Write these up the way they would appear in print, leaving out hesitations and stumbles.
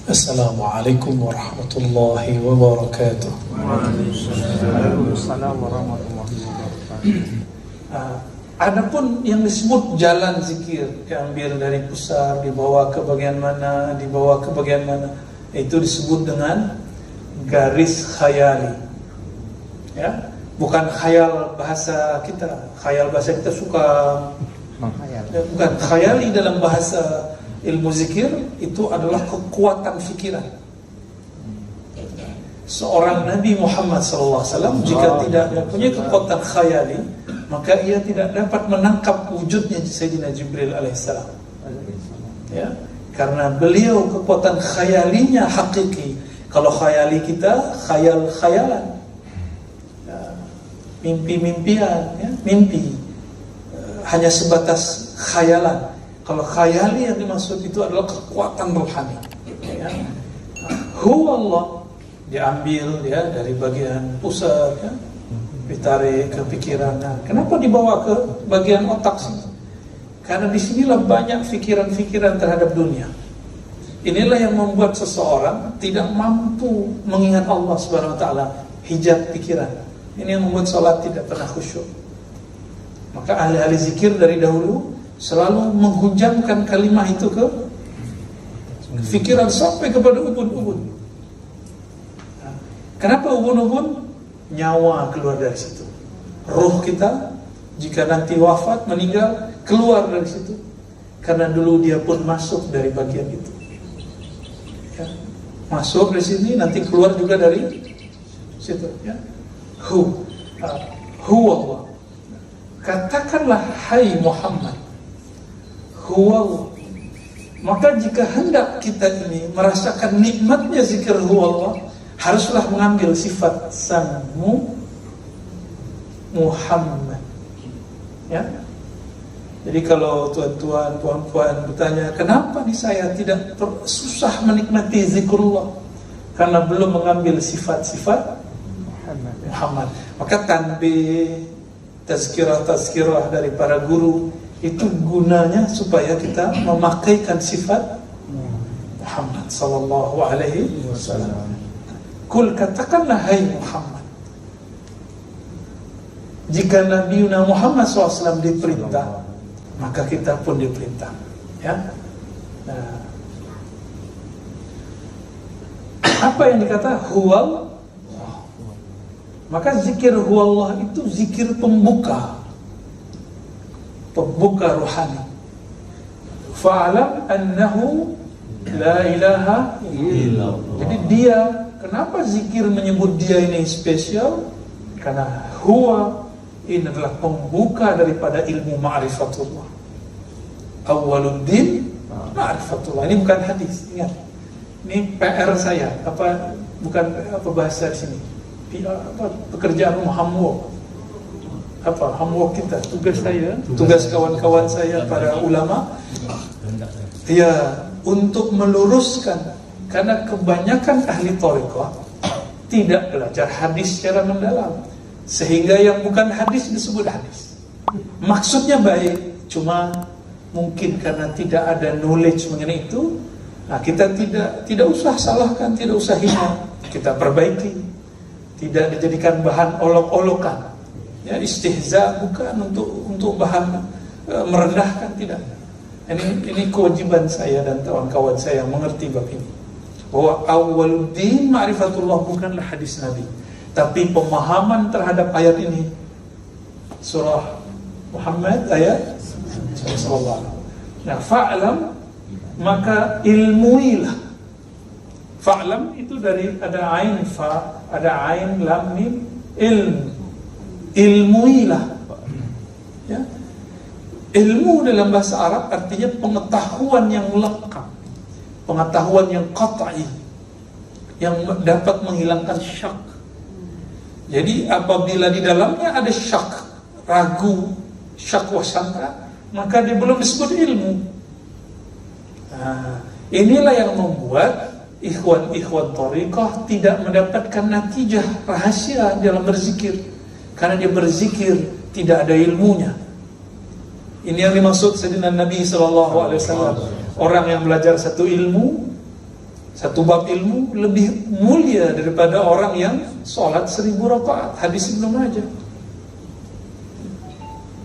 Assalamualaikum warahmatullahi wabarakatuh. Waalaikumsalam warahmatullahi wabarakatuh. Adapun yang disebut jalan zikir, diambil dari pusar, dibawa ke bagian mana, itu disebut dengan garis khayali. Ya, bukan khayal bahasa kita. Khayal bahasa kita suka bukan khayali dalam bahasa ilmu zikir itu adalah kekuatan fikiran. Seorang Nabi Muhammad SAW jika tidak mempunyai kekuatan khayali, maka ia tidak dapat menangkap wujudnya Sayyidina Jibril alaihissalam. Ya, karena beliau kekuatan khayalinya hakiki. Kalau khayali kita khayal-khayalan, ya, mimpi-mimpian, ya, mimpi hanya sebatas khayalan. Kalau khayali yang dimaksud itu adalah kekuatan rohani. Ya. Huwa Allah diambil ya dari bagian pusat, ya, ditarik ke pikiran. Nah, kenapa dibawa ke bagian otak sini? Karena disinilah banyak pikiran-pikiran terhadap dunia. Inilah yang membuat seseorang tidak mampu mengingat Allah Subhanahu Wa Taala, hijab pikiran. Ini yang membuat salat tidak pernah khusyuk. Maka ahli-ahli zikir dari dahulu selalu menghujamkan kalimat itu ke fikiran sampai kepada ubun-ubun. Kenapa ubun-ubun? Nyawa keluar dari situ. Ruh kita jika nanti wafat, meninggal, keluar dari situ. Karena dulu dia pun masuk dari bagian itu. Ya. Masuk dari sini, nanti keluar juga dari situ. Ya. Hu Allah. Katakanlah hai Muhammad. Huwallah. Maka jika hendak kita ini merasakan nikmatnya zikir huwallah, haruslah mengambil sifat sang Muhammad. Ya. Jadi kalau tuan-tuan, puan-puan bertanya, kenapa nih saya tidak susah menikmati zikrullah? Karena belum mengambil sifat-sifat Muhammad. Maka tanbih, tazkirah dari para guru itu gunanya supaya kita memakaikan sifat Muhammad sallallahu alaihi wasallam. Kul, katakanlah hai Muhammad. Jika Nabi Muhammad SAW diperintah, maka kita pun diperintah. Ya. Nah, apa yang dikata huwal? Maka zikir huwallah itu zikir pembuka rohani. Fa'alam annahu la ilaha illallah. Jadi dia, kenapa zikir menyebut dia ini spesial? Karena huwa ini adalah pembuka daripada ilmu ma'rifatullah. Awwaluddin ma'rifatullah. Ini bukan hadis, ingat. Ini PR saya. Bukan bahasa di sini. Pekerjaan homework. Homework kita, tugas saya, tugas kawan-kawan saya para ulama, ya, untuk meluruskan. Karena kebanyakan ahli thariqah tidak belajar hadis secara mendalam, sehingga yang bukan hadis disebut hadis. Maksudnya baik, cuma mungkin karena tidak ada knowledge mengenai itu, nah kita tidak usah salahkan, tidak usah hina, kita perbaiki. Tidak dijadikan bahan olok-olokan. Ya, istihza bukan untuk bahan merendahkan, tidak. Ini kewajiban saya dan kawan-kawan saya yang mengerti bab ini. Bahwa awwaluddin ma'rifatullah bukanlah hadis Nabi, tapi pemahaman terhadap ayat ini. Surah Muhammad ayat sallallahu. Nah, fa'lam, maka ilmuilah. Fa'lam itu dari ada ain fa, ada ain lam mim, ilm. Ilmuilah. Ya. Ilmu dalam bahasa Arab artinya pengetahuan yang lengkap, pengetahuan yang qat'i, yang dapat menghilangkan syak. Jadi apabila di dalamnya ada syak, ragu, syak wasangka, maka dia belum disebut ilmu. Nah, inilah yang membuat ikhwan-ikhwan thariqah tidak mendapatkan natijah rahasia dalam berzikir. Karena dia berzikir tidak ada ilmunya. Ini yang dimaksud Sayyidina Nabi SAW. Orang yang belajar satu ilmu Satu bab ilmu lebih mulia daripada orang yang sholat 1000 rakaat. Hadis Ibnu Majah.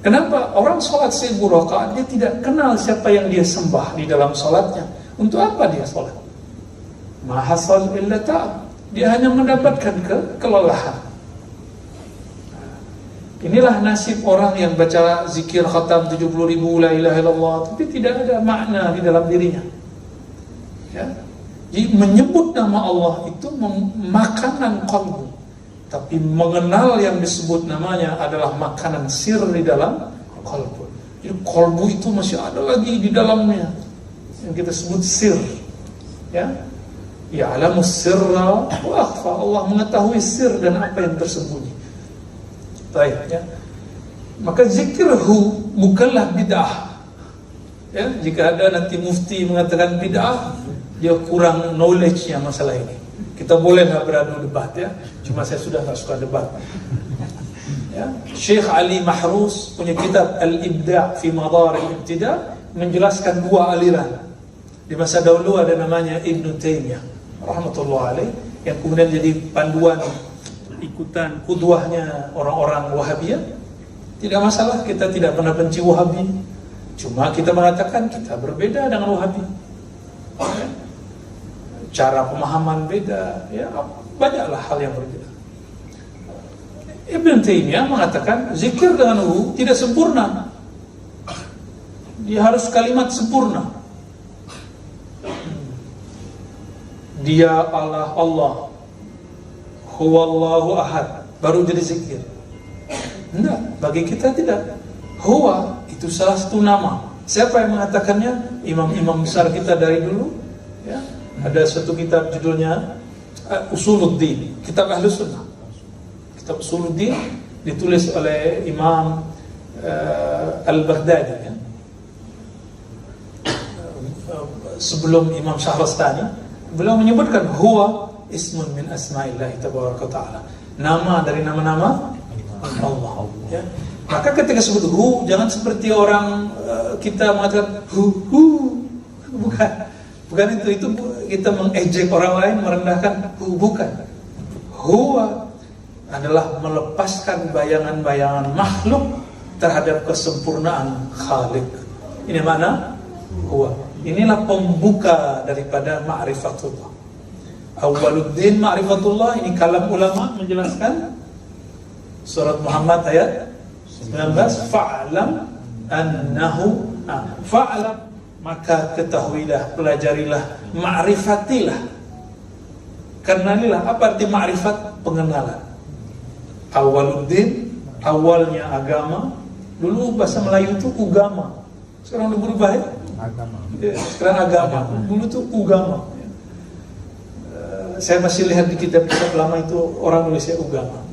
Kenapa? Orang sholat 1000 rakaat dia tidak kenal siapa yang dia sembah di dalam sholatnya. Untuk apa dia sholat? Mahasal illa ta'ab. Dia hanya mendapatkan kelelahan. Inilah nasib orang yang baca zikir khatam 70.000 la ilaha illallah, tapi tidak ada makna di dalam dirinya. Ya. Jadi menyebut nama Allah itu makanan qalbu, tapi mengenal yang disebut namanya adalah makanan sir di dalam qalbu. Jadi qalbu itu masih ada lagi di dalamnya yang kita sebut sir. Ya. Ya'lamu sirra wa akhfa. Allah mengetahui sir dan apa yang tersembunyi. Baik, ya. Maka zikirhu bukanlah bid'ah. Ya, jika ada nanti mufti mengatakan bid'ah, dia kurang knowledge-nya masalah ini. Kita bolehlah beradu debat, ya. Cuma saya sudah tak suka debat. Ya. Syekh Ali Mahrus punya kitab Al-Ibda' fi Madar al-Ibtida' menjelaskan dua aliran. Di masa dahulu ada namanya Ibnu Taimiyah rahmatullah alaih, yang kemudian jadi panduan ikutan kudwahnya orang-orang Wahabiyah. Tidak masalah, kita tidak pernah benci Wahabi. Cuma kita mengatakan kita berbeda dengan Wahabi. Cara pemahaman beda, ya banyaklah hal yang berbeda. Ibn Taimiyah mengatakan zikir dengan tidak sempurna. Dia harus kalimat sempurna. Dia Allah, Huwallahu ahad, baru jadi zikir. Enggak, bagi kita tidak. Huwa itu salah satu nama. Siapa yang mengatakannya? Imam-imam besar kita dari dulu. Ya, ada satu kitab judulnya Usuluddin, kitab Ahlus Sunnah. Kitab Usuluddin ditulis oleh Imam Al-Baghdadi, ya. Sebelum Imam Syahrastani, beliau menyebutkan huwa ismun min asma'illahi tabaraka ta'ala, nama dari nama-nama Allah, ya. Maka ketika sebut hu, jangan seperti orang kita mengatakan hu. Bukan itu kita mengejek orang lain, merendahkan hu, bukan. Huwa adalah melepaskan bayangan-bayangan makhluk terhadap kesempurnaan Khalik. Ini mana? Huwa. Inilah pembuka daripada ma'rifatullah. Awwaluddin ma'rifatullah, ini kalam ulama menjelaskan surat Muhammad ayat 19, fa'lam annahu, fa'lam maka ketahuilah, pelajarilah, ma'rifatilah. Kenalilah. Apa arti ma'rifat? Pengenalan. Awwaluddin, awalnya agama. Dulu bahasa Melayu itu ugama. Sekarang udah berubah, ya? Agama. Sekarang agama. Dulu itu ugama. Saya masih lihat di kitab-kitab lama itu orang nulisnya ugama.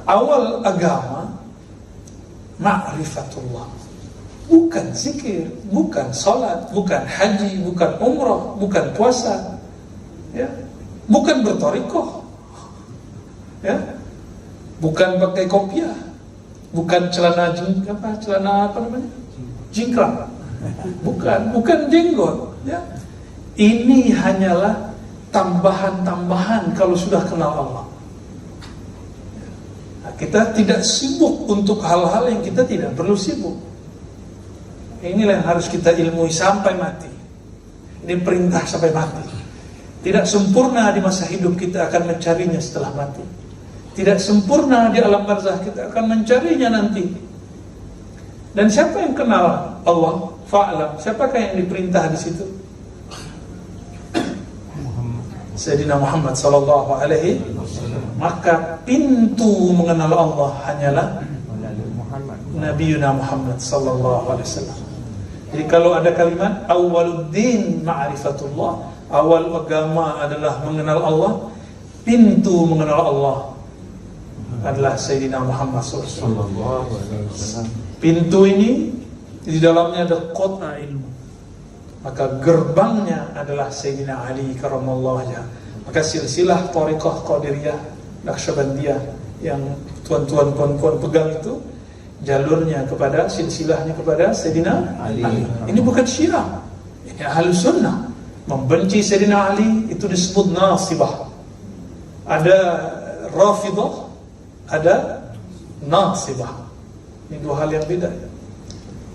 Awal agama ma'rifatullah. Bukan zikir, bukan salat, bukan haji, bukan umrah, bukan puasa, ya. Bukan bertorikoh, ya. Bukan pakai kopiah, bukan celana jingkrang, bukan jenggot, ya. Ini hanyalah tambahan-tambahan kalau sudah kenal Allah. Nah, kita tidak sibuk untuk hal-hal yang kita tidak perlu sibuk. Inilah yang harus kita ilmui sampai mati. Ini perintah sampai mati. Tidak sempurna di masa hidup, kita akan mencarinya setelah mati. Tidak sempurna di alam barzakh, kita akan mencarinya nanti. Dan siapa yang kenal Allah? Fa'lam. Siapakah yang diperintah di situ? Sayyidina Muhammad sallallahu alaihi wasallam. Maka pintu mengenal Allah hanyalah Nabiuna Muhammad sallallahu alaihi wasallam. Jadi kalau ada kalimat awwaluddin ma'rifatullah, awal agama adalah mengenal Allah, pintu mengenal Allah adalah Sayyidina Muhammad sallallahu alaihi wasallam. Pintu ini di dalamnya ada kota ilmu. Maka gerbangnya adalah Sayyidina Ali karamallahu wajhah. Maka silsilah thariqah Qadiriyah Naqsyabandiyah yang tuan-tuan puan-puan pegang itu jalurnya kepada silsilahnya kepada Sayyidina Ali. Ini bukan Syiah, ini Ahlus Sunnah. Membenci Sayyidina Ali itu disebut nasibah. Ada rafidah, ada nasibah. Ini dua hal yang beda.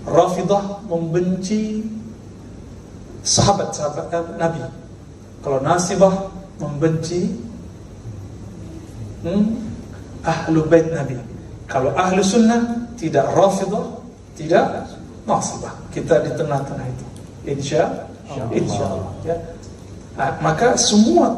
Rafidah membenci sahabat-sahabat Nabi. Kalau nasibah membenci ahlu bait Nabi. Kalau ahlu sunnah tidak rafidah, tidak nasibah. Kita di tengah-tengah itu. Insya Allah. Ya. Maka semua